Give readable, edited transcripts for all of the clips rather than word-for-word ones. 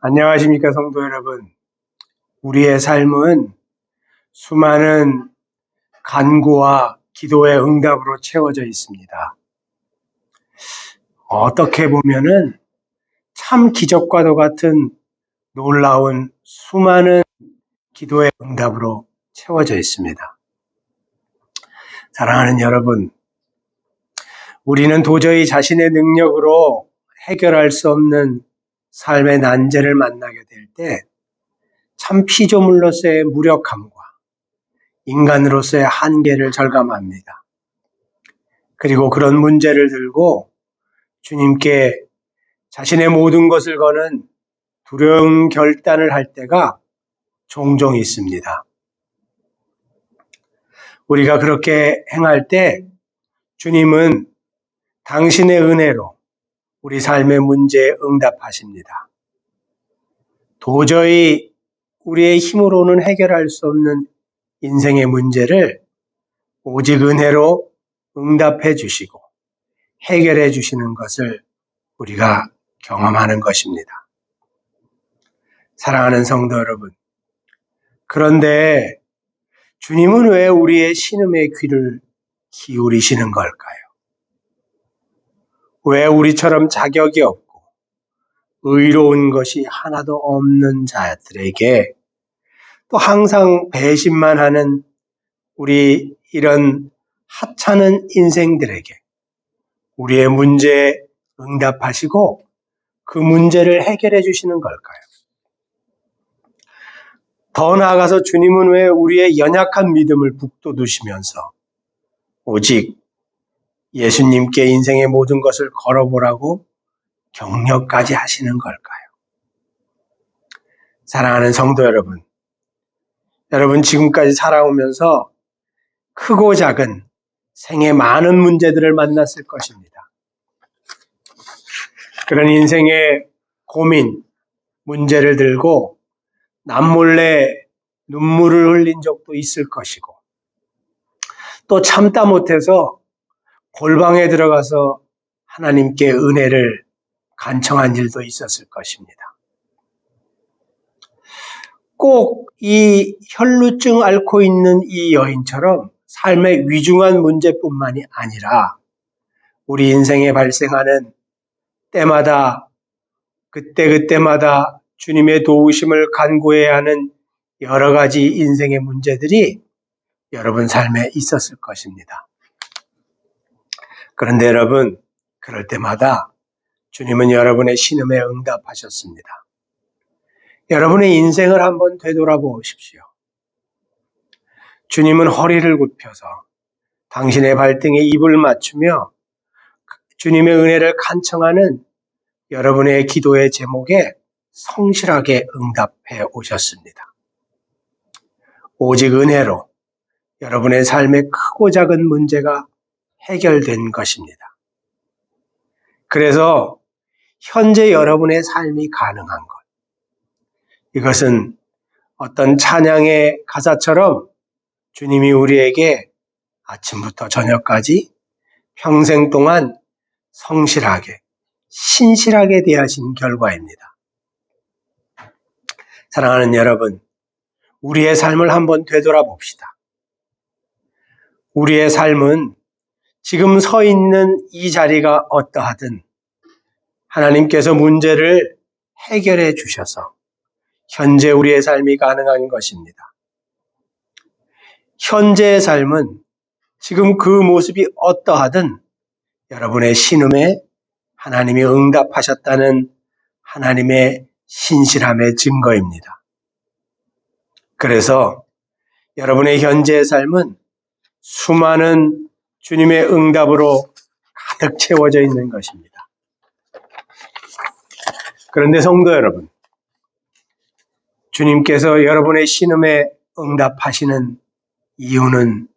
안녕하십니까, 성도 여러분. 우리의 삶은 수많은 간구와 기도의 응답으로 채워져 있습니다. 어떻게 보면은 참 기적과도 같은 놀라운 수많은 기도의 응답으로 채워져 있습니다. 사랑하는 여러분, 우리는 도저히 자신의 능력으로 해결할 수 없는 삶의 난제를 만나게 될 때 참 피조물로서의 무력함과 인간으로서의 한계를 절감합니다. 그리고 그런 문제를 들고 주님께 자신의 모든 것을 거는 두려운 결단을 할 때가 종종 있습니다. 우리가 그렇게 행할 때 주님은 당신의 은혜로 우리 삶의 문제에 응답하십니다. 도저히 우리의 힘으로는 해결할 수 없는 인생의 문제를 오직 은혜로 응답해 주시고 해결해 주시는 것을 우리가 경험하는 것입니다. 사랑하는 성도 여러분, 그런데 주님은 왜 우리의 신음의 귀를 기울이시는 걸까요? 왜 우리처럼 자격이 없고 의로운 것이 하나도 없는 자들에게 또 항상 배신만 하는 우리 이런 하찮은 인생들에게 우리의 문제에 응답하시고 그 문제를 해결해 주시는 걸까요? 더 나아가서 주님은 왜 우리의 연약한 믿음을 북돋우시면서 오직 예수님께 인생의 모든 것을 걸어보라고 격려까지 하시는 걸까요? 사랑하는 성도 여러분, 여러분 지금까지 살아오면서 크고 작은 생의 많은 문제들을 만났을 것입니다. 그런 인생의 고민, 문제를 들고 남몰래 눈물을 흘린 적도 있을 것이고 또 참다 못해서 골방에 들어가서 하나님께 은혜를 간청한 일도 있었을 것입니다. 꼭 이 혈루증 앓고 있는 이 여인처럼 삶의 위중한 문제뿐만이 아니라 우리 인생에 발생하는 때마다 그때마다 주님의 도우심을 간구해야 하는 여러 가지 인생의 문제들이 여러분 삶에 있었을 것입니다. 그런데 여러분, 그럴 때마다 주님은 여러분의 신음에 응답하셨습니다. 여러분의 인생을 한번 되돌아보십시오. 주님은 허리를 굽혀서 당신의 발등에 입을 맞추며 주님의 은혜를 간청하는 여러분의 기도의 제목에 성실하게 응답해 오셨습니다. 오직 은혜로 여러분의 삶의 크고 작은 문제가 해결된 것입니다. 그래서 현재 여러분의 삶이 가능한 것. 이것은 어떤 찬양의 가사처럼 주님이 우리에게 아침부터 저녁까지 평생 동안 성실하게, 신실하게 대하신 결과입니다. 사랑하는 여러분, 우리의 삶을 한번 되돌아봅시다. 우리의 삶은 지금 서 있는 이 자리가 어떠하든 하나님께서 문제를 해결해 주셔서 현재 우리의 삶이 가능한 것입니다. 현재의 삶은 지금 그 모습이 어떠하든 여러분의 신음에 하나님이 응답하셨다는 하나님의 신실함의 증거입니다. 그래서 여러분의 현재의 삶은 수많은 주님의 응답으로 가득 채워져 있는 것입니다. 그런데 성도 여러분, 주님께서 여러분의 신음에 응답하시는 이유는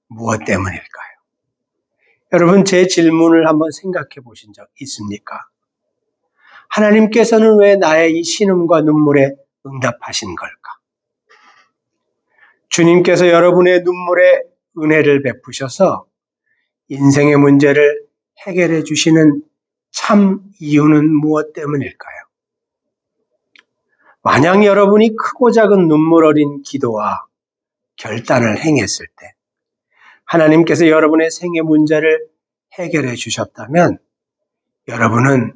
무엇 때문일까요? 여러분, 제 질문을 한번 생각해 보신 적 있습니까? 하나님께서는 왜 나의 이 신음과 눈물에 응답하신 걸까? 주님께서 여러분의 눈물에 은혜를 베푸셔서 인생의 문제를 해결해 주시는 참 이유는 무엇 때문일까요? 만약 여러분이 크고 작은 눈물 어린 기도와 결단을 행했을 때 하나님께서 여러분의 생애 문제를 해결해 주셨다면 여러분은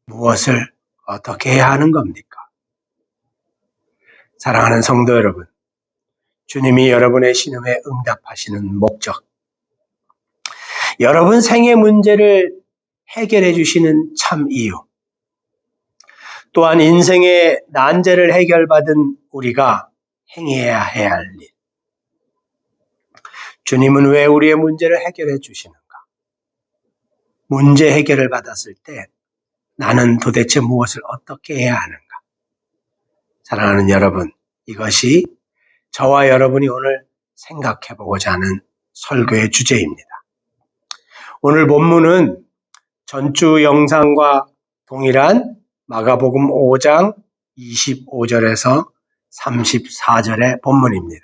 무엇을 어떻게 해야 하는 겁니까? 사랑하는 성도 여러분, 주님이 여러분의 신음에 응답하시는 목적, 여러분 생애 문제를 해결해 주시는 참 이유, 또한 인생의 난제를 해결받은 우리가 행해야 해야 할 일, 주님은 왜 우리의 문제를 해결해 주시는가? 문제 해결을 받았을 때 나는 도대체 무엇을 어떻게 해야 하는가? 사랑하는 여러분, 이것이 저와 여러분이 오늘 생각해 보고자 하는 설교의 주제입니다. 오늘 본문은 전주 영상과 동일한 마가복음 5장 25절에서 34절의 본문입니다.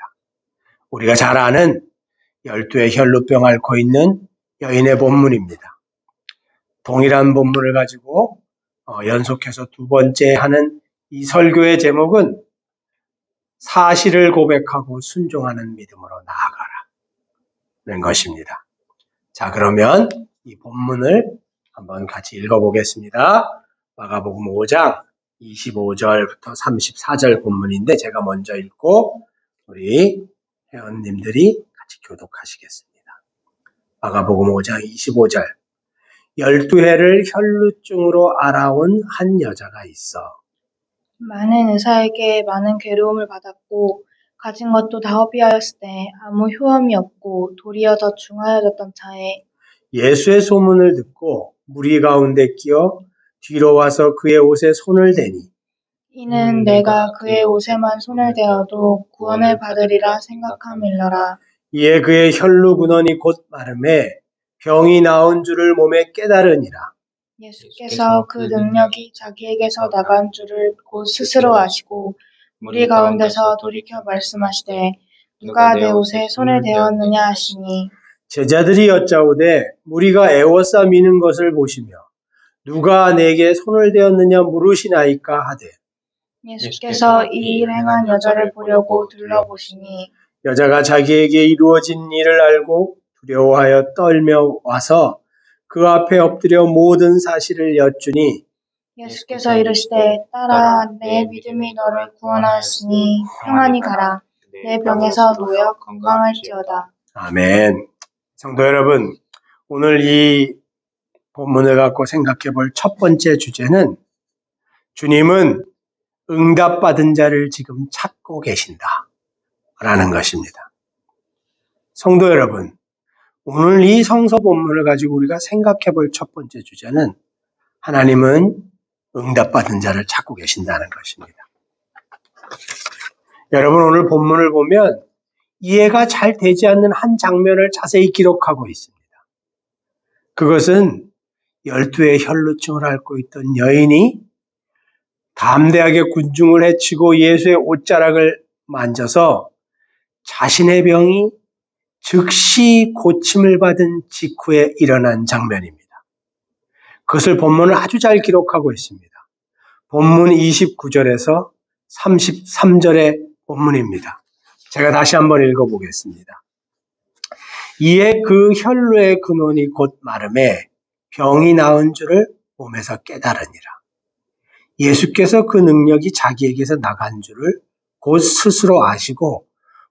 우리가 잘 아는 12의 혈루병 앓고 있는 여인의 본문입니다. 동일한 본문을 가지고 연속해서 두 번째 하는 이 설교의 제목은 사실을 고백하고 순종하는 믿음으로 나아가라는 것입니다. 자, 그러면 이 본문을 한번 같이 읽어보겠습니다. 마가복음 5장 25절부터 34절 본문인데 제가 먼저 읽고 우리 회원님들이 같이 교독하시겠습니다. 마가복음 5장 25절. 12해를 혈루증으로 알아온 한 여자가 있어. 많은 의사에게 많은 괴로움을 받았고 가진 것도 다 허비하였을 때 아무 효험이 없고 도리어 더 중하여졌던 차에 예수의 소문을 듣고 무리 가운데 끼어 뒤로 와서 그의 옷에 손을 대니 이는 내가 그의 옷에만 손을 대어도 구원을 받으리라 생각함일러라. 이에 그의 혈루 근원이 곧 마름에 병이 나은 줄을 몸에 깨달으니라. 예수께서 그 능력이 자기에게서 나간 줄을 곧 스스로 아시고 무리 가운데서 돌이켜 말씀하시되 누가 내 옷에 손을 대었느냐 하시니 제자들이 여짜오되 무리가 애워싸 미는 것을 보시며 누가 내게 손을 대었느냐 물으시나이까 하되 예수께서 이 일 행한 여자를 보려고 둘러보시니 여자가 자기에게 이루어진 일을 알고 두려워하여 떨며 와서 그 앞에 엎드려 모든 사실을 여쭈니 예수께서 이르시되 딸아 내 믿음이 너를 구원하였으니 평안히 가라. 내 병에서 놓여 건강할지어다. 아멘. 성도 여러분, 오늘 이 본문을 갖고 생각해 볼 첫 번째 주제는 주님은 응답받은 자를 지금 찾고 계신다 라는 것입니다. 성도 여러분, 오늘 이 성서 본문을 가지고 우리가 생각해 볼 첫 번째 주제는 하나님은 응답받은 자를 찾고 계신다는 것입니다. 여러분, 오늘 본문을 보면 이해가 잘 되지 않는 한 장면을 자세히 기록하고 있습니다. 그것은 12의 혈루증을 앓고 있던 여인이 담대하게 군중을 해치고 예수의 옷자락을 만져서 자신의 병이 즉시 고침을 받은 직후에 일어난 장면입니다. 그것을 본문을 아주 잘 기록하고 있습니다. 본문 29절에서 33절의 본문입니다. 제가 다시 한번 읽어보겠습니다. 이에 그 혈루의 근원이 곧 마름에 병이 나은 줄을 몸에서 깨달으니라. 예수께서 그 능력이 자기에게서 나간 줄을 곧 스스로 아시고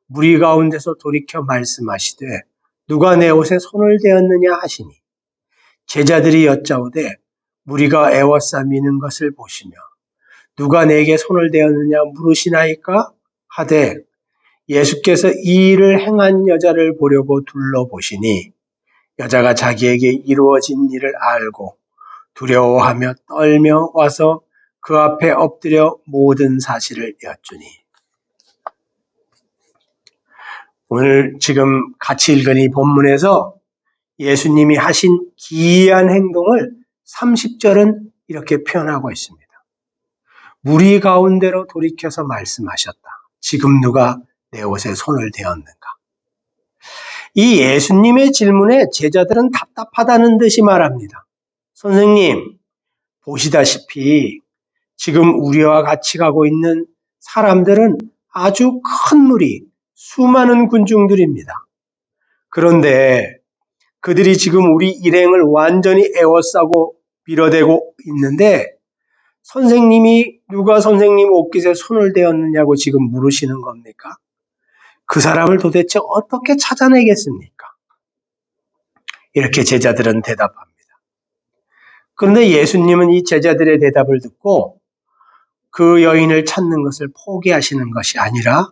무리 가운데서 돌이켜 말씀하시되 누가 내 옷에 손을 대었느냐 하시니 제자들이 여짜오되 무리가 애워싸 미는 것을 보시며 누가 내게 손을 대었느냐 물으시나이까 하되 예수께서 이 일을 행한 여자를 보려고 둘러보시니 여자가 자기에게 이루어진 일을 알고 두려워하며 떨며 와서 그 앞에 엎드려 모든 사실을 여쭈니. 오늘 지금 같이 읽은 이 본문에서 예수님이 하신 기이한 행동을 30절은 이렇게 표현하고 있습니다. 무리 가운데로 돌이켜서 말씀하셨다. 지금 누가 내 옷에 손을 대었는가? 이 예수님의 질문에 제자들은 답답하다는 듯이 말합니다. 선생님, 보시다시피 지금 우리와 같이 가고 있는 사람들은 아주 큰 무리, 수많은 군중들입니다. 그런데 그들이 지금 우리 일행을 완전히 에워싸고 밀어대고 있는데 선생님이 누가 선생님 옷깃에 손을 대었느냐고 지금 물으시는 겁니까? 그 사람을 도대체 어떻게 찾아내겠습니까? 이렇게 제자들은 대답합니다. 그런데 예수님은 이 제자들의 대답을 듣고 그 여인을 찾는 것을 포기하시는 것이 아니라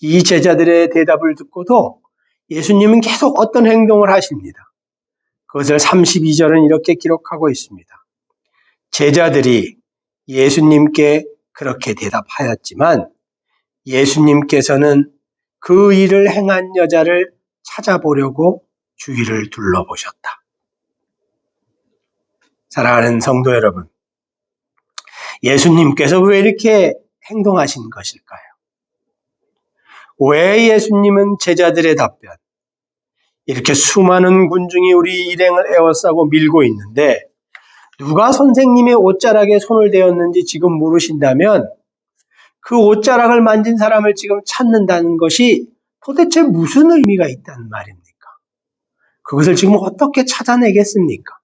이 제자들의 대답을 듣고도 예수님은 계속 어떤 행동을 하십니다. 그것을 32절은 이렇게 기록하고 있습니다. 제자들이 예수님께 그렇게 대답하였지만 예수님께서는 그 일을 행한 여자를 찾아보려고 주위를 둘러보셨다. 사랑하는 성도 여러분, 예수님께서 왜 이렇게 행동하신 것일까요? 왜 예수님은 제자들의 답변, 이렇게 수많은 군중이 우리 일행을 에워싸고 밀고 있는데 누가 선생님의 옷자락에 손을 대었는지 지금 물으신다면 그 옷자락을 만진 사람을 지금 찾는다는 것이 도대체 무슨 의미가 있다는 말입니까? 그것을 지금 어떻게 찾아내겠습니까?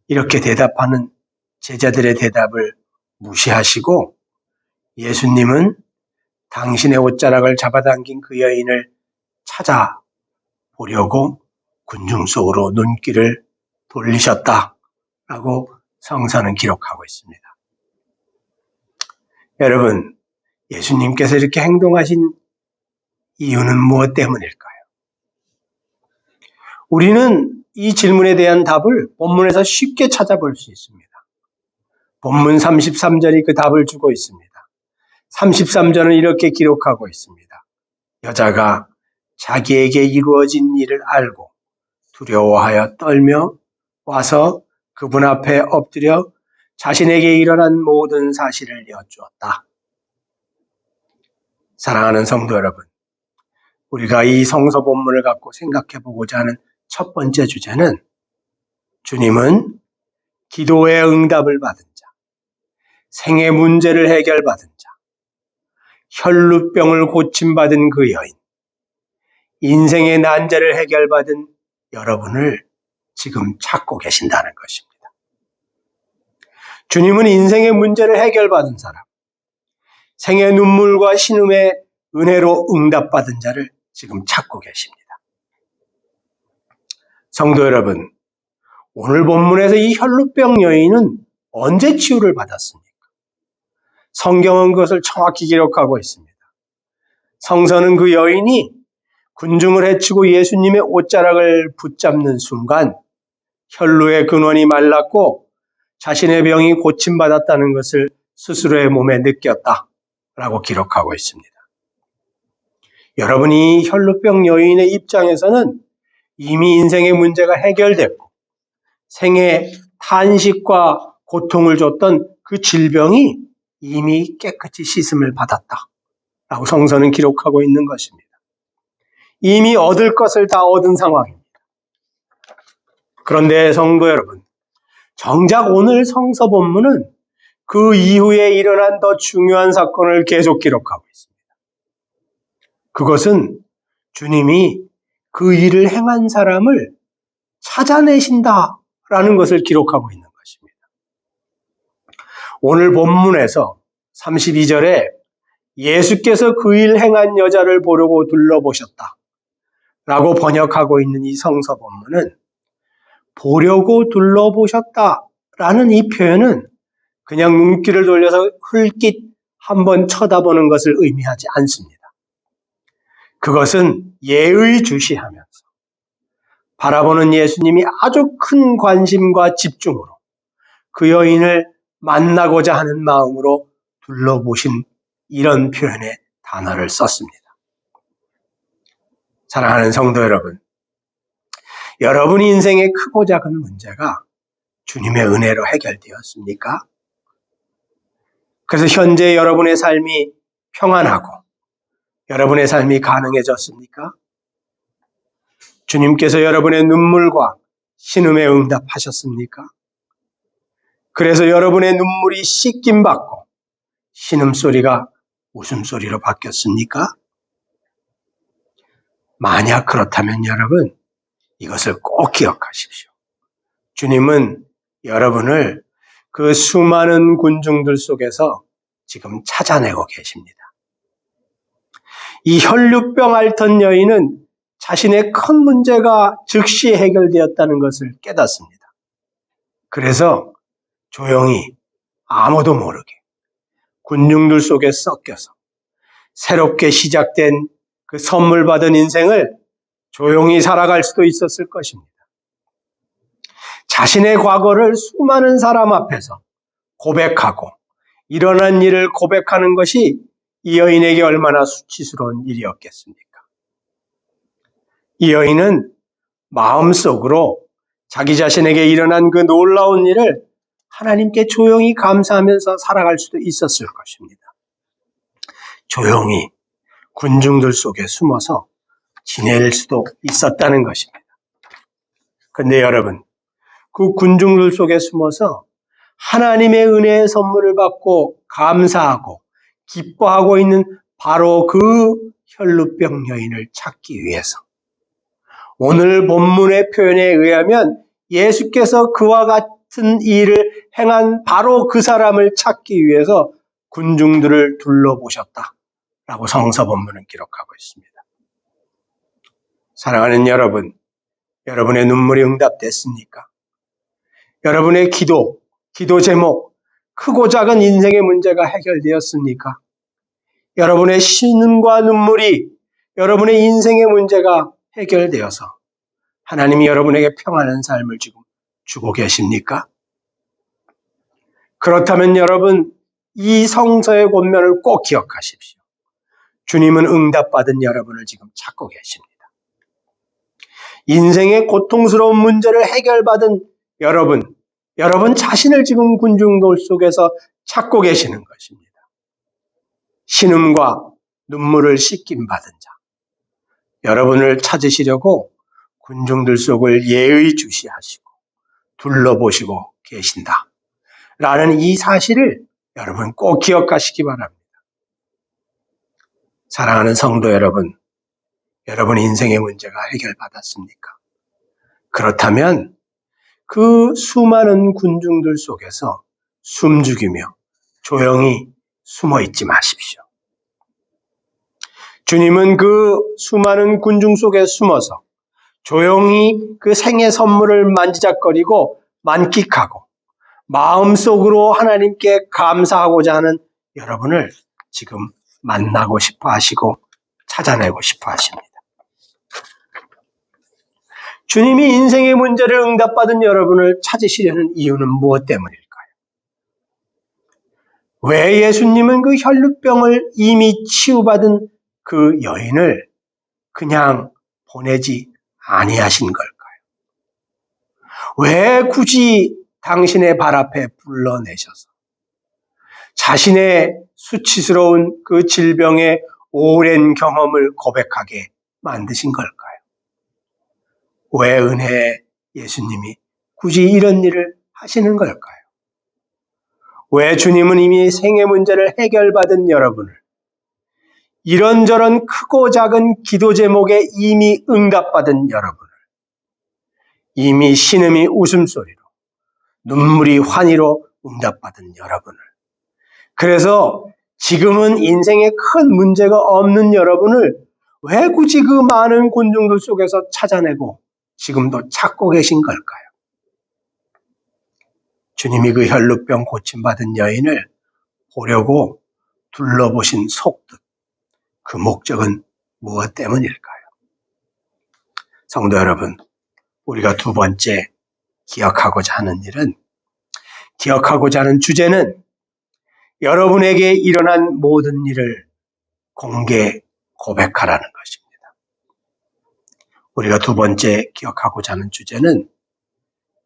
이렇게 대답하는 제자들의 대답을 무시하시고 예수님은 당신의 옷자락을 잡아당긴 그 여인을 찾아보려고 군중 속으로 눈길을 돌리셨다라고 성서는 기록하고 있습니다. 여러분, 예수님께서 이렇게 행동하신 이유는 무엇 때문일까요? 우리는 이 질문에 대한 답을 본문에서 쉽게 찾아볼 수 있습니다. 본문 33절이 그 답을 주고 있습니다. 33절은 이렇게 기록하고 있습니다. 여자가 자기에게 이루어진 일을 알고 두려워하여 떨며 와서 그분 앞에 엎드려 자신에게 일어난 모든 사실을 여쭈었다. 사랑하는 성도 여러분, 우리가 이 성서 본문을 갖고 생각해 보고자 하는 첫 번째 주제는 주님은 기도의 응답을 받은 자, 생의 문제를 해결받은 자, 혈루병을 고침받은 그 여인, 인생의 난제를 해결받은 여러분을 지금 찾고 계신다는 것입니다. 주님은 인생의 문제를 해결받은 사람, 생의 눈물과 신음의 은혜로 응답받은 자를 지금 찾고 계십니다. 성도 여러분, 오늘 본문에서 이 혈루병 여인은 언제 치유를 받았습니까? 성경은 그것을 정확히 기록하고 있습니다. 성서는 그 여인이 군중을 해치고 예수님의 옷자락을 붙잡는 순간 혈루의 근원이 말랐고 자신의 병이 고침받았다는 것을 스스로의 몸에 느꼈다라고 기록하고 있습니다. 여러분이 혈루병 여인의 입장에서는 이미 인생의 문제가 해결됐고 생의 탄식과 고통을 줬던 그 질병이 이미 깨끗이 씻음을 받았다라고 성서는 기록하고 있는 것입니다. 이미 얻을 것을 다 얻은 상황입니다. 그런데 성도 여러분, 정작 오늘 성서 본문은 그 이후에 일어난 더 중요한 사건을 계속 기록하고 있습니다. 그것은 주님이 그 일을 행한 사람을 찾아내신다라는 것을 기록하고 있는 것입니다. 오늘 본문에서 32절에 예수께서 그 일 행한 여자를 보려고 둘러보셨다 라고 번역하고 있는 이 성서 본문은 보려고 둘러보셨다라는 이 표현은 그냥 눈길을 돌려서 흘낏 한번 쳐다보는 것을 의미하지 않습니다. 그것은 예의주시하면서 바라보는 예수님이 아주 큰 관심과 집중으로 그 여인을 만나고자 하는 마음으로 둘러보신 이런 표현의 단어를 썼습니다. 사랑하는 성도 여러분, 여러분 인생의 크고 작은 문제가 주님의 은혜로 해결되었습니까? 그래서 현재 여러분의 삶이 평안하고 여러분의 삶이 가능해졌습니까? 주님께서 여러분의 눈물과 신음에 응답하셨습니까? 그래서 여러분의 눈물이 씻김 받고 신음소리가 웃음소리로 바뀌었습니까? 만약 그렇다면 여러분, 이것을 꼭 기억하십시오. 주님은 여러분을 그 수많은 군중들 속에서 지금 찾아내고 계십니다. 이 혈루병 앓던 여인은 자신의 큰 문제가 즉시 해결되었다는 것을 깨닫습니다. 그래서 조용히 아무도 모르게 군중들 속에 섞여서 새롭게 시작된 그 선물 받은 인생을 조용히 살아갈 수도 있었을 것입니다. 자신의 과거를 수많은 사람 앞에서 고백하고 일어난 일을 고백하는 것이 이 여인에게 얼마나 수치스러운 일이었겠습니까? 이 여인은 마음속으로 자기 자신에게 일어난 그 놀라운 일을 하나님께 조용히 감사하면서 살아갈 수도 있었을 것입니다. 조용히 군중들 속에 숨어서 지낼 수도 있었다는 것입니다. 그런데 여러분, 그 군중들 속에 숨어서 하나님의 은혜의 선물을 받고 감사하고 기뻐하고 있는 바로 그 혈루병 여인을 찾기 위해서 오늘 본문의 표현에 의하면 예수께서 그와 같은 일을 행한 바로 그 사람을 찾기 위해서 군중들을 둘러보셨다라고 성서 본문은 기록하고 있습니다. 사랑하는 여러분, 여러분의 눈물이 응답됐습니까? 여러분의 기도 제목, 크고 작은 인생의 문제가 해결되었습니까? 여러분의 신음과 눈물이 여러분의 인생의 문제가 해결되어서 하나님이 여러분에게 평안한 삶을 지금 주고 계십니까? 그렇다면 여러분, 이 성서의 권면을 꼭 기억하십시오. 주님은 응답받은 여러분을 지금 찾고 계십니다. 인생의 고통스러운 문제를 해결받은 여러분 자신을 지금 군중들 속에서 찾고 계시는 것입니다. 신음과 눈물을 씻김 받은 자, 여러분을 찾으시려고 군중들 속을 예의주시하시고 둘러보시고 계신다 라는 이 사실을 여러분 꼭 기억하시기 바랍니다. 사랑하는 성도 여러분, 여러분의 인생의 문제가 해결받았습니까? 그렇다면 그 수많은 군중들 속에서 숨죽이며 조용히 숨어 있지 마십시오. 주님은 그 수많은 군중 속에 숨어서 조용히 그 생의 선물을 만지작거리고 만끽하고 마음속으로 하나님께 감사하고자 하는 여러분을 지금 만나고 싶어 하시고 찾아내고 싶어 하십니다. 주님이 인생의 문제를 응답받은 여러분을 찾으시려는 이유는 무엇 때문일까요? 왜 예수님은 그 혈루병을 이미 치유받은 그 여인을 그냥 보내지 아니하신 걸까요? 왜 굳이 당신의 발 앞에 불러내셔서 자신의 수치스러운 그 질병의 오랜 경험을 고백하게 만드신 걸까요? 왜 은혜의 예수님이 굳이 이런 일을 하시는 걸까요? 왜 주님은 이미 생의 문제를 해결받은 여러분을 이런저런 크고 작은 기도 제목에 이미 응답받은 여러분을 이미 신음이 웃음소리로 눈물이 환희로 응답받은 여러분을 그래서 지금은 인생에 큰 문제가 없는 여러분을 왜 굳이 그 많은 군중들 속에서 찾아내고 지금도 찾고 계신 걸까요? 주님이 그 혈루병 고침받은 여인을 보려고 둘러보신 속뜻, 그 목적은 무엇 때문일까요? 성도 여러분, 우리가 두 번째 기억하고자 하는 일은, 기억하고자 하는 주제는 여러분에게 일어난 모든 일을 공개 고백하라는 것입니다. 우리가 두 번째 기억하고자 하는 주제는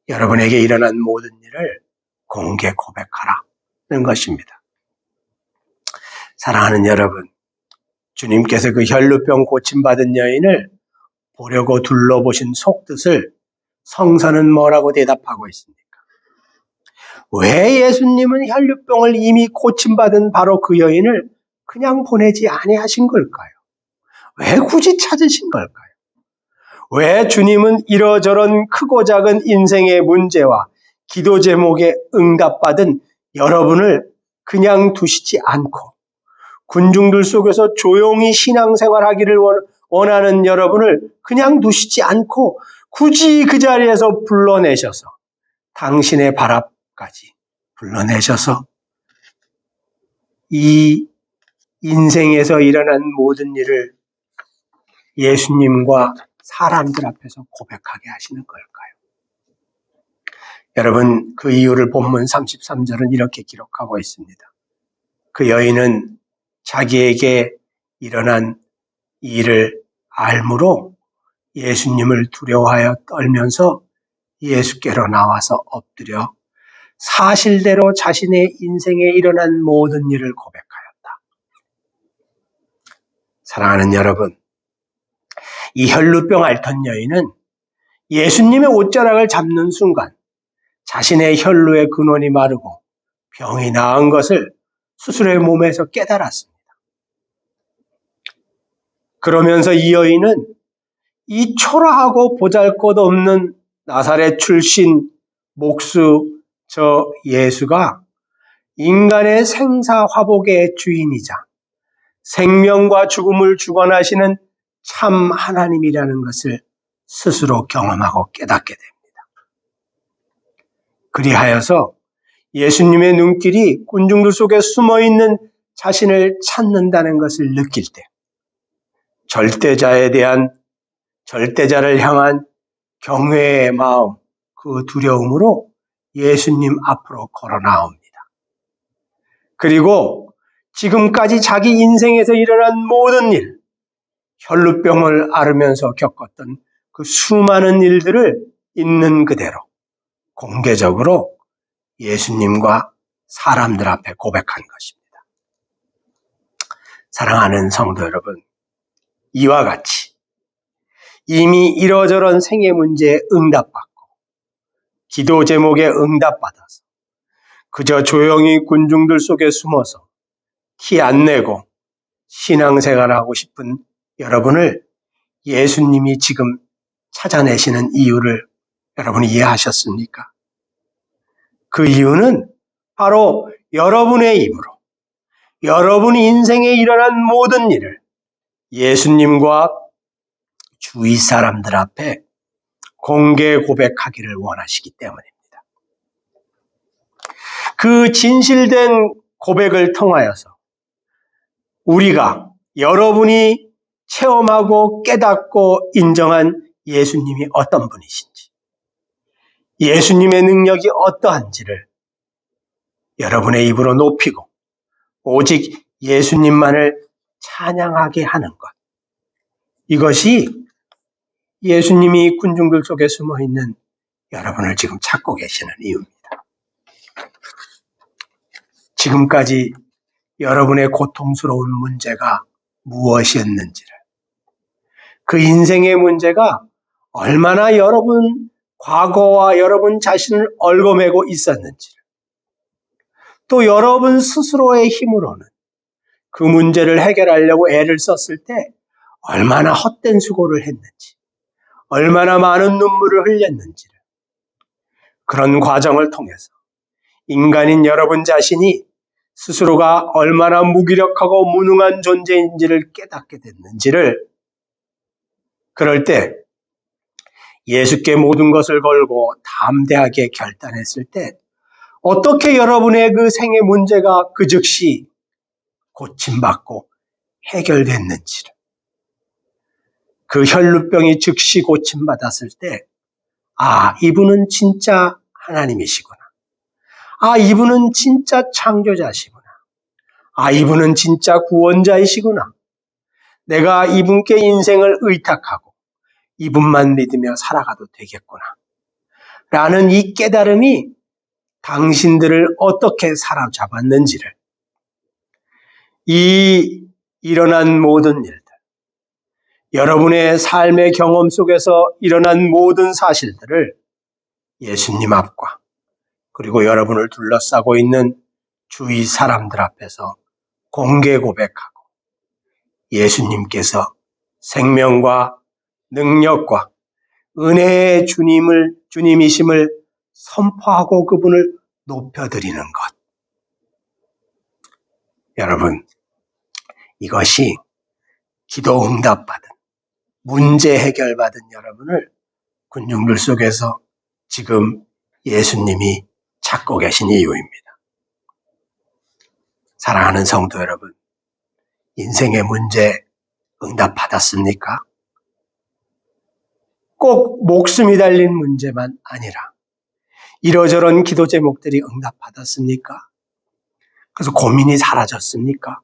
여러분에게 일어난 모든 일을 공개 고백하라는 것입니다. 사랑하는 여러분, 주님께서 그 혈루병 고침받은 여인을 보려고 둘러보신 속뜻을 성서는 뭐라고 대답하고 있습니까? 왜 예수님은 혈류병을 이미 고침받은 바로 그 여인을 그냥 보내지 아니하신 걸까요? 왜 굳이 찾으신 걸까요? 왜 주님은 이러저런 크고 작은 인생의 문제와 기도 제목에 응답받은 여러분을 그냥 두시지 않고 군중들 속에서 조용히 신앙생활하기를 원하는 여러분을 그냥 두시지 않고 굳이 그 자리에서 불러내셔서 당신의 발 앞까지 불러내셔서 이 인생에서 일어난 모든 일을 예수님과 사람들 앞에서 고백하게 하시는 걸까요? 여러분, 그 이유를 본문 33절은 이렇게 기록하고 있습니다. 그 여인은 자기에게 일어난 일을 알므로 예수님을 두려워하여 떨면서 예수께로 나와서 엎드려 사실대로 자신의 인생에 일어난 모든 일을 고백하였다. 사랑하는 여러분, 이 혈루병 앓던 여인은 예수님의 옷자락을 잡는 순간 자신의 혈루의 근원이 마르고 병이 나은 것을 스스로의 몸에서 깨달았습니다. 그러면서 이 여인은 이 초라하고 보잘것없는 나사렛 출신 목수 저 예수가 인간의 생사화복의 주인이자 생명과 죽음을 주관하시는 참 하나님이라는 것을 스스로 경험하고 깨닫게 됩니다. 그리하여서 예수님의 눈길이 군중들 속에 숨어있는 자신을 찾는다는 것을 느낄 때 절대자를 향한 경외의 마음, 그 두려움으로 예수님 앞으로 걸어 나옵니다. 그리고 지금까지 자기 인생에서 일어난 모든 일, 혈루병을 앓으면서 겪었던 그 수많은 일들을 있는 그대로 공개적으로 예수님과 사람들 앞에 고백한 것입니다. 사랑하는 성도 여러분, 이와 같이 이미 이러저런 생애 문제에 응답받고 기도 제목에 응답받아서 그저 조용히 군중들 속에 숨어서 티 안 내고 신앙생활하고 싶은 여러분을 예수님이 지금 찾아내시는 이유를 여러분이 이해하셨습니까? 그 이유는 바로 여러분의 입으로 여러분 인생에 일어난 모든 일을 예수님과 주위 사람들 앞에 공개 고백하기를 원하시기 때문입니다. 그 진실된 고백을 통하여서 우리가 여러분이 체험하고 깨닫고 인정한 예수님이 어떤 분이신지, 예수님의 능력이 어떠한지를 여러분의 입으로 높이고 오직 예수님만을 찬양하게 하는 것. 이것이 예수님이 군중들 속에 숨어있는 여러분을 지금 찾고 계시는 이유입니다. 지금까지 여러분의 고통스러운 문제가 무엇이었는지를, 그 인생의 문제가 얼마나 여러분 과거와 여러분 자신을 얽어매고 있었는지를, 또 여러분 스스로의 힘으로는 그 문제를 해결하려고 애를 썼을 때 얼마나 헛된 수고를 했는지, 얼마나 많은 눈물을 흘렸는지를, 그런 과정을 통해서 인간인 여러분 자신이 스스로가 얼마나 무기력하고 무능한 존재인지를 깨닫게 됐는지를, 그럴 때 예수께 모든 것을 걸고 담대하게 결단했을 때 어떻게 여러분의 그 생의 문제가 그 즉시 고침받고 해결됐는지를, 그 혈루병이 즉시 고침받았을 때, 아, 이분은 진짜 하나님이시구나. 아, 이분은 진짜 창조자시구나. 아, 이분은 진짜 구원자이시구나. 내가 이분께 인생을 의탁하고 이분만 믿으며 살아가도 되겠구나. 라는 이 깨달음이 당신들을 어떻게 사로잡았는지를, 이 일어난 모든 일들, 여러분의 삶의 경험 속에서 일어난 모든 사실들을 예수님 앞과 그리고 여러분을 둘러싸고 있는 주위 사람들 앞에서 공개 고백하고 예수님께서 생명과 능력과 은혜의 주님이심을 선포하고 그분을 높여드리는 것. 여러분, 이것이 기도 응답받은, 문제 해결받은 여러분을 군중들 속에서 지금 예수님이 찾고 계신 이유입니다. 사랑하는 성도 여러분, 인생의 문제 응답받았습니까? 꼭 목숨이 달린 문제만 아니라 이러저런 기도 제목들이 응답받았습니까? 그래서 고민이 사라졌습니까?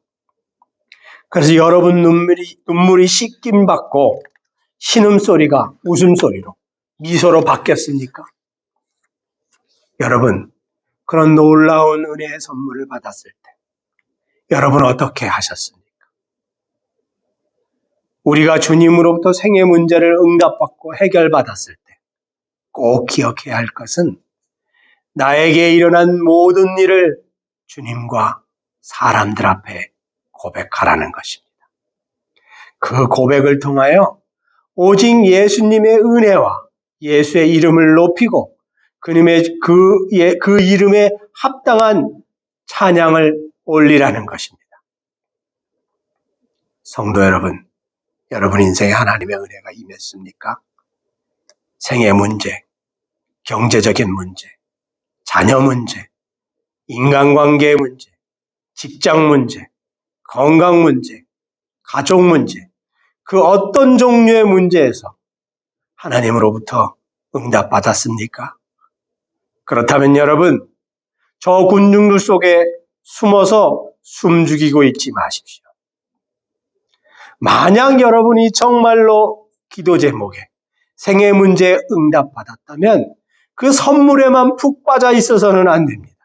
그래서 여러분 눈물이 씻김 받고 신음소리가 웃음소리로 미소로 바뀌었습니까? 여러분, 그런 놀라운 은혜의 선물을 받았을 때 여러분 어떻게 하셨습니까? 우리가 주님으로부터 생애 문제를 응답받고 해결받았을 때 꼭 기억해야 할 것은 나에게 일어난 모든 일을 주님과 사람들 앞에 고백하라는 것입니다. 그 고백을 통하여 오직 예수님의 은혜와 예수의 이름을 높이고 그 이름에 합당한 찬양을 올리라는 것입니다. 성도 여러분, 여러분 인생에 하나님의 은혜가 임했습니까? 생애 문제, 경제적인 문제, 자녀 문제, 인간관계의 문제, 직장 문제, 건강 문제, 가족 문제, 그 어떤 종류의 문제에서 하나님으로부터 응답받았습니까? 그렇다면 여러분, 저 군중들 속에 숨어서 숨죽이고 있지 마십시오. 만약 여러분이 정말로 기도 제목에 생애 문제에 응답받았다면 그 선물에만 푹 빠져 있어서는 안 됩니다.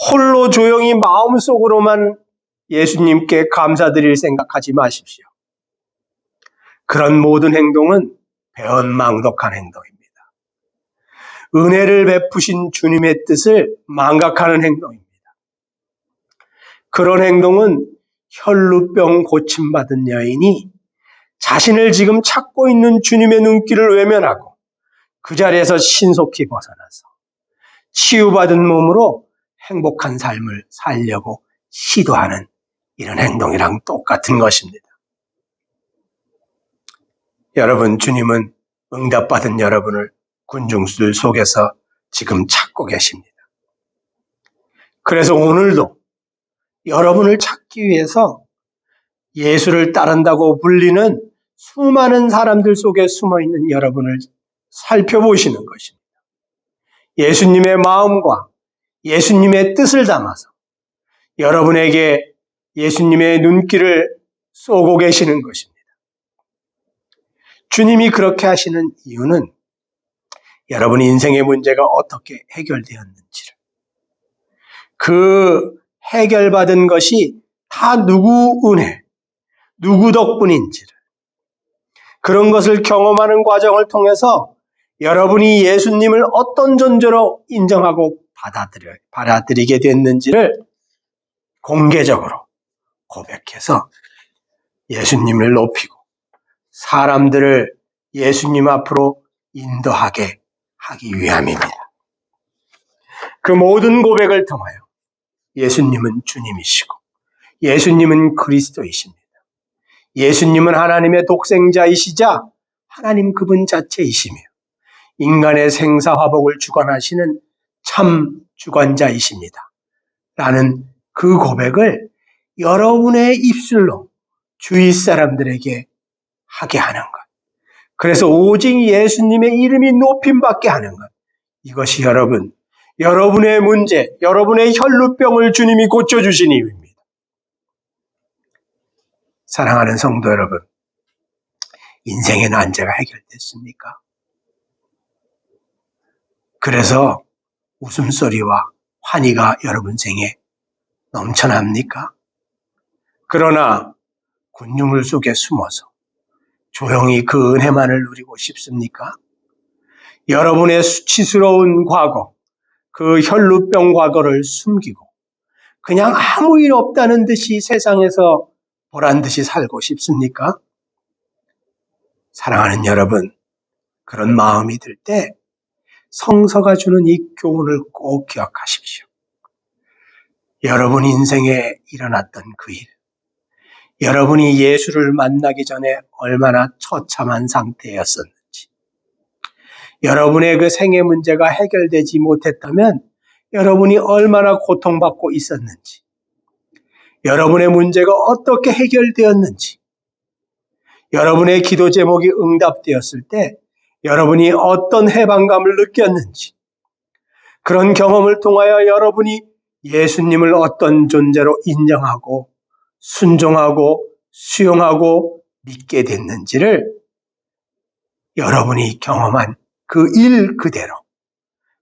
홀로 조용히 마음속으로만 예수님께 감사드릴 생각하지 마십시오. 그런 모든 행동은 배은망덕한 행동입니다. 은혜를 베푸신 주님의 뜻을 망각하는 행동입니다. 그런 행동은 혈루병 고침받은 여인이 자신을 지금 찾고 있는 주님의 눈길을 외면하고 그 자리에서 신속히 벗어나서 치유받은 몸으로 행복한 삶을 살려고 시도하는 이런 행동이랑 똑같은 것입니다. 여러분, 주님은 응답받은 여러분을 군중들 속에서 지금 찾고 계십니다. 그래서 오늘도 여러분을 찾기 위해서 예수를 따른다고 불리는 수많은 사람들 속에 숨어있는 여러분을 살펴보시는 것입니다. 예수님의 마음과 예수님의 뜻을 담아서 여러분에게 예수님의 눈길을 쏘고 계시는 것입니다. 주님이 그렇게 하시는 이유는 여러분 인생의 문제가 어떻게 해결되었는지를, 그 해결받은 것이 다 누구 은혜, 누구 덕분인지를, 그런 것을 경험하는 과정을 통해서 여러분이 예수님을 어떤 존재로 인정하고 받아들이게 됐는지를 공개적으로 고백해서 예수님을 높이고 사람들을 예수님 앞으로 인도하게 하기 위함입니다. 그 모든 고백을 통하여 예수님은 주님이시고 예수님은 그리스도이십니다. 예수님은 하나님의 독생자이시자 하나님 그분 자체이시며 인간의 생사화복을 주관하시는 참 주관자이십니다. 라는 그 고백을 여러분의 입술로 주위 사람들에게 하게 하는 것. 그래서 오직 예수님의 이름이 높임받게 하는 것. 이것이 여러분의 문제, 여러분의 혈루병을 주님이 고쳐주신 이유입니다. 사랑하는 성도 여러분, 인생의 난제가 해결됐습니까? 그래서 웃음소리와 환희가 여러분 생에 넘쳐납니까? 그러나 군중물 속에 숨어서 조용히 그 은혜만을 누리고 싶습니까? 여러분의 수치스러운 과거, 그 혈루병 과거를 숨기고 그냥 아무 일 없다는 듯이 세상에서 보란 듯이 살고 싶습니까? 사랑하는 여러분, 그런 마음이 들 때 성서가 주는 이 교훈을 꼭 기억하십시오. 여러분 인생에 일어났던 그 일, 여러분이 예수를 만나기 전에 얼마나 처참한 상태였었는지, 여러분의 그 생애 문제가 해결되지 못했다면 여러분이 얼마나 고통받고 있었는지, 여러분의 문제가 어떻게 해결되었는지, 여러분의 기도 제목이 응답되었을 때 여러분이 어떤 해방감을 느꼈는지, 그런 경험을 통하여 여러분이 예수님을 어떤 존재로 인정하고 순종하고 수용하고 믿게 됐는지를 여러분이 경험한 그 일 그대로,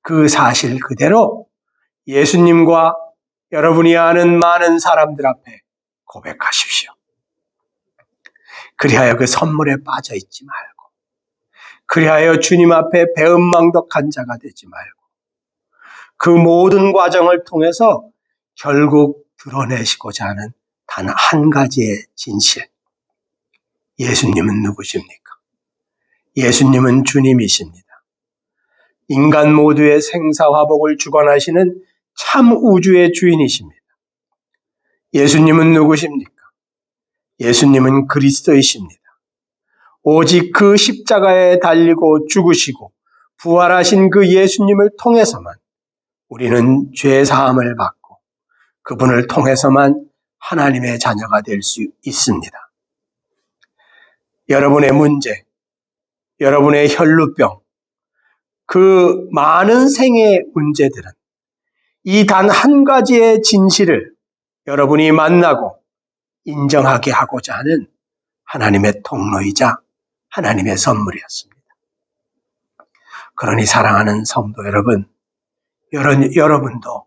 그 사실 그대로 예수님과 여러분이 아는 많은 사람들 앞에 고백하십시오. 그리하여 그 선물에 빠져 있지 말고, 그리하여 주님 앞에 배은망덕한 자가 되지 말고, 그 모든 과정을 통해서 결국 드러내시고자 하는 단 한 가지의 진실. 예수님은 누구십니까? 예수님은 주님이십니다. 인간 모두의 생사화복을 주관하시는 참 우주의 주인이십니다. 예수님은 누구십니까? 예수님은 그리스도이십니다. 오직 그 십자가에 달리고 죽으시고 부활하신 그 예수님을 통해서만 우리는 죄 사함을 받고 그분을 통해서만 하나님의 자녀가 될 수 있습니다. 여러분의 문제, 여러분의 혈루병, 그 많은 생의 문제들은 이 단 한 가지의 진실을 여러분이 만나고 인정하게 하고자 하는 하나님의 통로이자 하나님의 선물이었습니다. 그러니 사랑하는 성도 여러분, 여러분도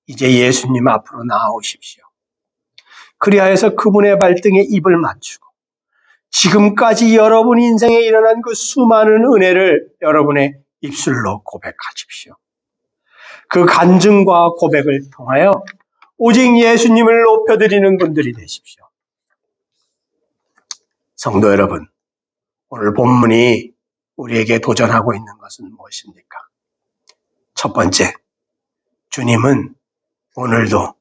이제 예수님 앞으로 나아오십시오. 그리하여서 그분의 발등에 입을 맞추고 지금까지 여러분 인생에 일어난 그 수많은 은혜를 여러분의 입술로 고백하십시오. 그 간증과 고백을 통하여 오직 예수님을 높여드리는 분들이 되십시오. 성도 여러분, 오늘 본문이 우리에게 도전하고 있는 것은 무엇입니까? 첫 번째, 주님은 오늘도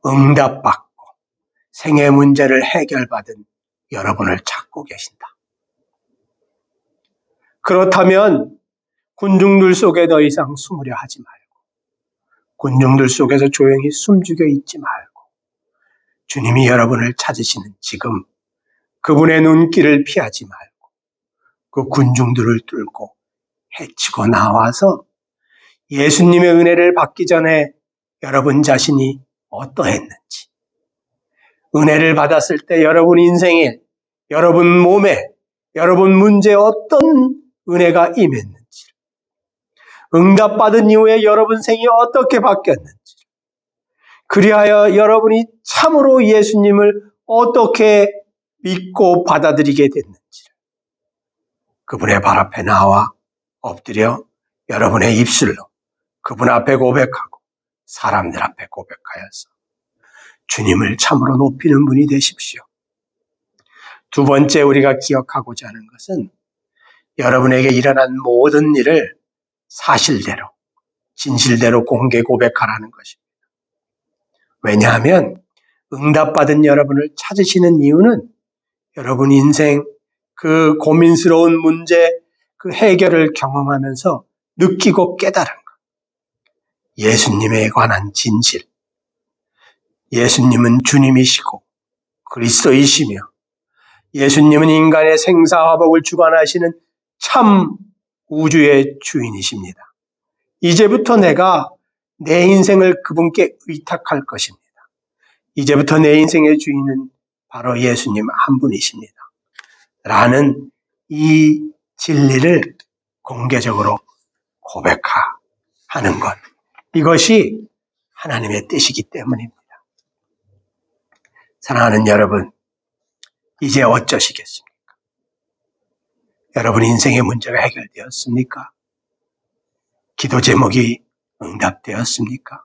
응답받고 생애 문제를 해결받은 여러분을 찾고 계신다. 그렇다면 군중들 속에 더 이상 숨으려 하지 말고, 군중들 속에서 조용히 숨죽여 있지 말고, 주님이 여러분을 찾으시는 지금 그분의 눈길을 피하지 말고 그 군중들을 뚫고 헤치고 나와서 예수님의 은혜를 받기 전에 여러분 자신이 어떠했는지, 은혜를 받았을 때 여러분 인생에, 여러분 몸에, 여러분 문제에 어떤 은혜가 임했는지, 응답받은 이후에 여러분 생이 어떻게 바뀌었는지, 그리하여 여러분이 참으로 예수님을 어떻게 믿고 받아들이게 됐는지 그분의 발 앞에 나와 엎드려 여러분의 입술로 그분 앞에 고백하고 사람들 앞에 고백하여서 주님을 참으로 높이는 분이 되십시오. 두 번째 우리가 기억하고자 하는 것은 여러분에게 일어난 모든 일을 사실대로, 진실대로 공개 고백하라는 것입니다. 왜냐하면 응답받은 여러분을 찾으시는 이유는 여러분 인생 그 고민스러운 문제, 그 해결을 경험하면서 느끼고 깨달은 것. 예수님에 관한 진실. 예수님은 주님이시고 그리스도이시며 예수님은 인간의 생사화복을 주관하시는 참 우주의 주인이십니다. 이제부터 내가 내 인생을 그분께 의탁할 것입니다. 이제부터 내 인생의 주인은 바로 예수님 한 분이십니다. 라는 이 진리를 공개적으로 고백하는 것. 이것이 하나님의 뜻이기 때문입니다. 사랑하는 여러분, 이제 어쩌시겠습니까? 여러분 인생의 문제가 해결되었습니까? 기도 제목이 응답되었습니까?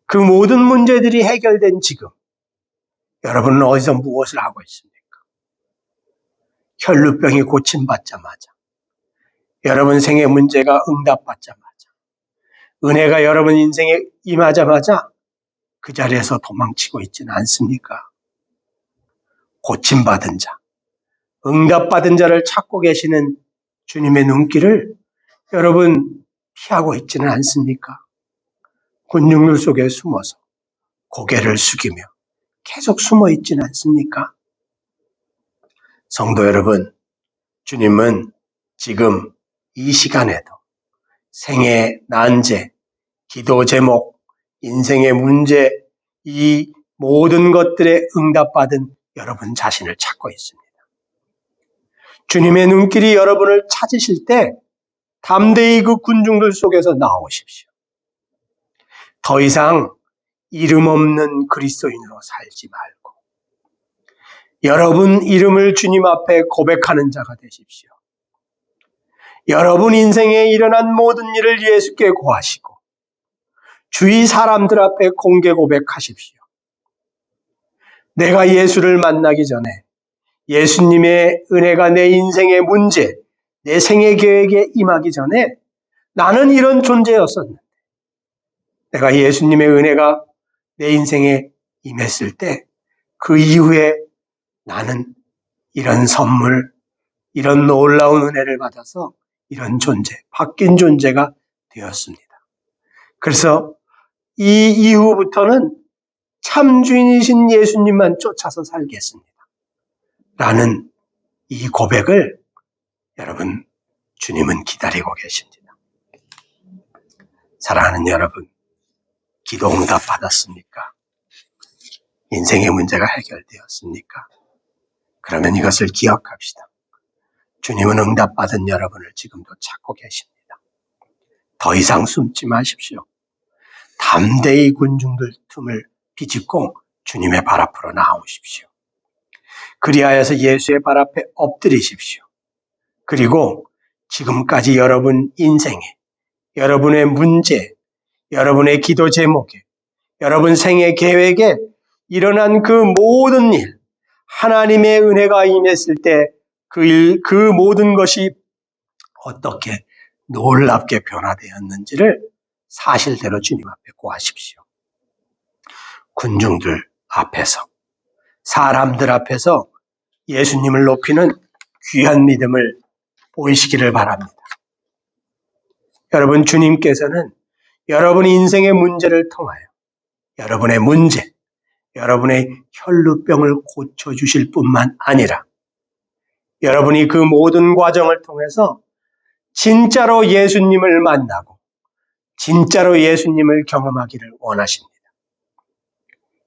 그 모든 문제들이 해결된 지금 여러분은 어디서 무엇을 하고 있습니까? 혈루병이 고침받자마자, 여러분 생의 문제가 응답받자마자, 은혜가 여러분 인생에 임하자마자 그 자리에서 도망치고 있지는 않습니까? 고침받은 자, 응답받은 자를 찾고 계시는 주님의 눈길을 여러분 피하고 있지는 않습니까? 군중들 속에 숨어서 고개를 숙이며 계속 숨어 있지는 않습니까? 성도 여러분, 주님은 지금 이 시간에도 생애 난제, 기도 제목, 인생의 문제, 이 모든 것들에 응답받은 여러분 자신을 찾고 있습니다. 주님의 눈길이 여러분을 찾으실 때 담대히 그 군중들 속에서 나오십시오. 더 이상 이름 없는 그리스도인으로 살지 말고 여러분 이름을 주님 앞에 고백하는 자가 되십시오. 여러분 인생에 일어난 모든 일을 예수께 고하시고 주위 사람들 앞에 공개 고백하십시오. 내가 예수를 만나기 전에 예수님의 은혜가 내 인생의 문제, 내 생애 계획에 임하기 전에 나는 이런 존재였었는데 내가 예수님의 은혜가 내 인생에 임했을 때 그 이후에 나는 이런 선물, 이런 놀라운 은혜를 받아서 이런 존재, 바뀐 존재가 되었습니다. 그래서 이 이후부터는 참 주인이신 예수님만 쫓아서 살겠습니다. 라는 이 고백을 여러분, 주님은 기다리고 계십니다. 사랑하는 여러분, 기도 응답 받았습니까? 인생의 문제가 해결되었습니까? 그러면 이것을 기억합시다. 주님은 응답받은 여러분을 지금도 찾고 계십니다. 더 이상 숨지 마십시오. 담대히 군중들 틈을 비집고 주님의 발 앞으로 나오십시오. 그리하여서 예수의 발 앞에 엎드리십시오. 그리고 지금까지 여러분 인생에, 여러분의 문제, 여러분의 기도 제목에, 여러분 생애 계획에 일어난 그 모든 일, 하나님의 은혜가 임했을 때 그 모든 것이 어떻게 놀랍게 변화되었는지를 사실대로 주님 앞에 고하십시오. 군중들 앞에서, 사람들 앞에서 예수님을 높이는 귀한 믿음을 보이시기를 바랍니다. 여러분, 주님께서는 여러분 인생의 문제를 통하여 여러분의 문제, 여러분의 혈루병을 고쳐주실 뿐만 아니라 여러분이 그 모든 과정을 통해서 진짜로 예수님을 만나고 진짜로 예수님을 경험하기를 원하십니다.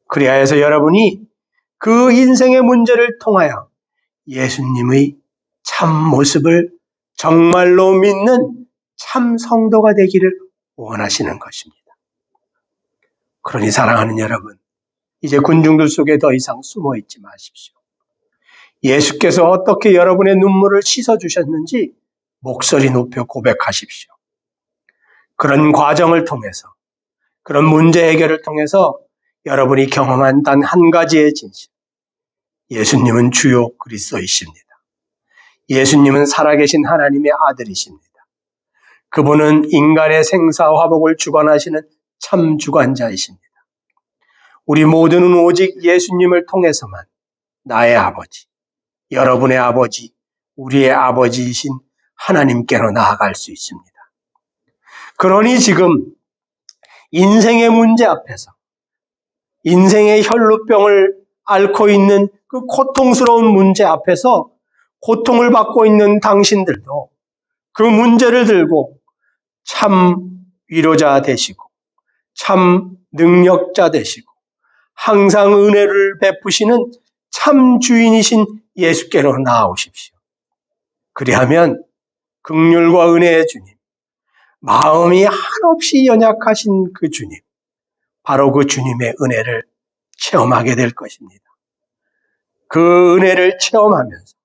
그리하여서 여러분이 그 인생의 문제를 통하여 예수님의 참 모습을 정말로 믿는 참 성도가 되기를 원하시는 것입니다. 그러니 사랑하는 여러분, 이제 군중들 속에 더 이상 숨어 있지 마십시오. 예수께서 어떻게 여러분의 눈물을 씻어주셨는지 목소리 높여 고백하십시오. 그런 과정을 통해서, 그런 문제 해결을 통해서 여러분이 경험한 단 한 가지의 진실, 예수님은 주요 그리스도이십니다. 예수님은 살아계신 하나님의 아들이십니다. 그분은 인간의 생사화복을 주관하시는 참 주관자이십니다. 우리 모두는 오직 예수님을 통해서만 나의 아버지, 여러분의 아버지, 우리의 아버지이신 하나님께로 나아갈 수 있습니다. 그러니 지금 인생의 문제 앞에서 인생의 혈루병을 앓고 있는 그 고통스러운 문제 앞에서 고통을 받고 있는 당신들도 그 문제를 들고 참 위로자 되시고 참 능력자 되시고 항상 은혜를 베푸시는 참 주인이신 예수께로 나아오십시오. 그리하면 긍휼과 은혜의 주님, 마음이 한없이 연약하신 그 주님, 바로 그 주님의 은혜를 체험하게 될 것입니다. 그 은혜를 체험하면서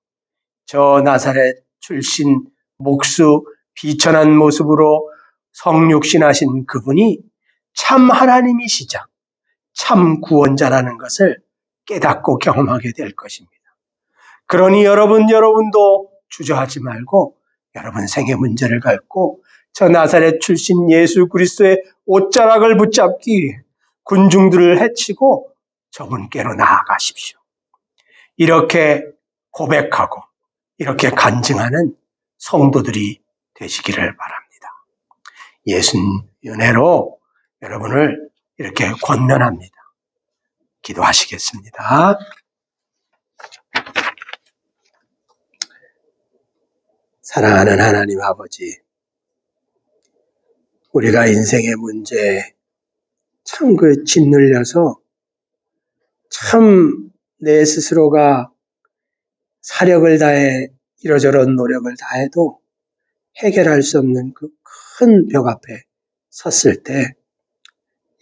저 나사렛 출신 목수 비천한 모습으로 성육신하신 그분이 참 하나님이시자 참 구원자라는 것을 깨닫고 경험하게 될 것입니다. 그러니 여러분도 주저하지 말고 여러분 생의 문제를 갖고 저 나사렛 출신 예수 그리스도의 옷자락을 붙잡기 위해 군중들을 해치고 저분께로 나아가십시오. 이렇게 고백하고 이렇게 간증하는 성도들이 되시기를 바랍니다. 예수님 은혜로 여러분을 이렇게 권면합니다. 기도하시겠습니다. 사랑하는 하나님 아버지, 우리가 인생의 문제에 참 짓눌려서 참 내 스스로가 사력을 다해 이러저런 노력을 다해도 해결할 수 없는 그 큰 벽 앞에 섰을 때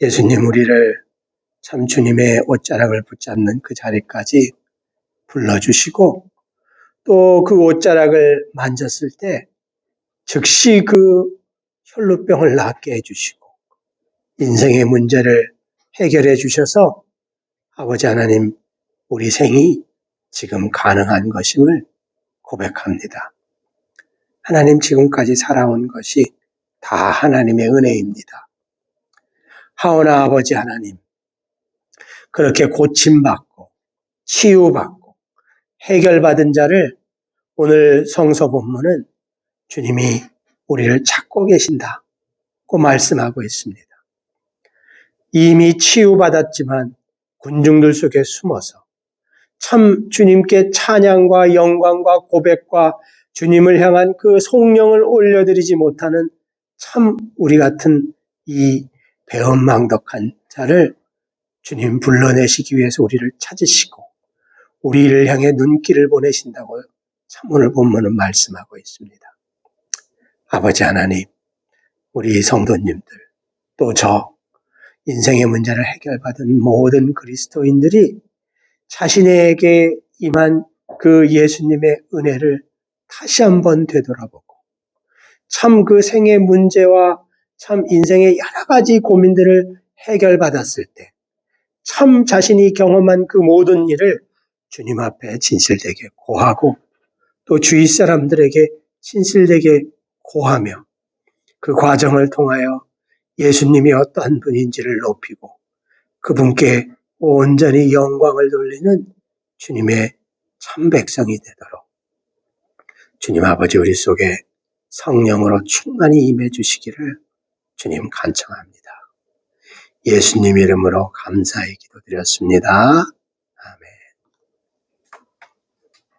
예수님 우리를 참 주님의 옷자락을 붙잡는 그 자리까지 불러주시고 또 그 옷자락을 만졌을 때 즉시 그 혈루병을 낫게 해주시고 인생의 문제를 해결해 주셔서 아버지 하나님 우리 생이 지금 가능한 것임을 고백합니다. 하나님 지금까지 살아온 것이 다 하나님의 은혜입니다. 하오나 아버지 하나님 그렇게 고침받고 치유받고 해결받은 자를 오늘 성서 본문은 주님이 우리를 찾고 계신다고 말씀하고 있습니다. 이미 치유받았지만 군중들 속에 숨어서 참 주님께 찬양과 영광과 고백과 주님을 향한 그 성령을 올려드리지 못하는 참 우리 같은 이 배은망덕한 자를 주님 불러내시기 위해서 우리를 찾으시고 우리를 향해 눈길을 보내신다고 참 오늘 본문은 말씀하고 있습니다. 아버지 하나님, 우리 성도님들, 또 저 인생의 문제를 해결받은 모든 그리스도인들이 자신에게 임한 그 예수님의 은혜를 다시 한번 되돌아보고 참 그 생의 문제와 참 인생의 여러 가지 고민들을 해결받았을 때 참 자신이 경험한 그 모든 일을 주님 앞에 진실되게 고하고 또 주위 사람들에게 진실되게 고하며 그 과정을 통하여 예수님이 어떠한 분인지를 높이고 그분께 온전히 영광을 돌리는 주님의 참 백성이 되도록 주님 아버지 우리 속에 성령으로 충만히 임해 주시기를 주님 간청합니다. 예수님 이름으로 감사히 기도드렸습니다. 아멘.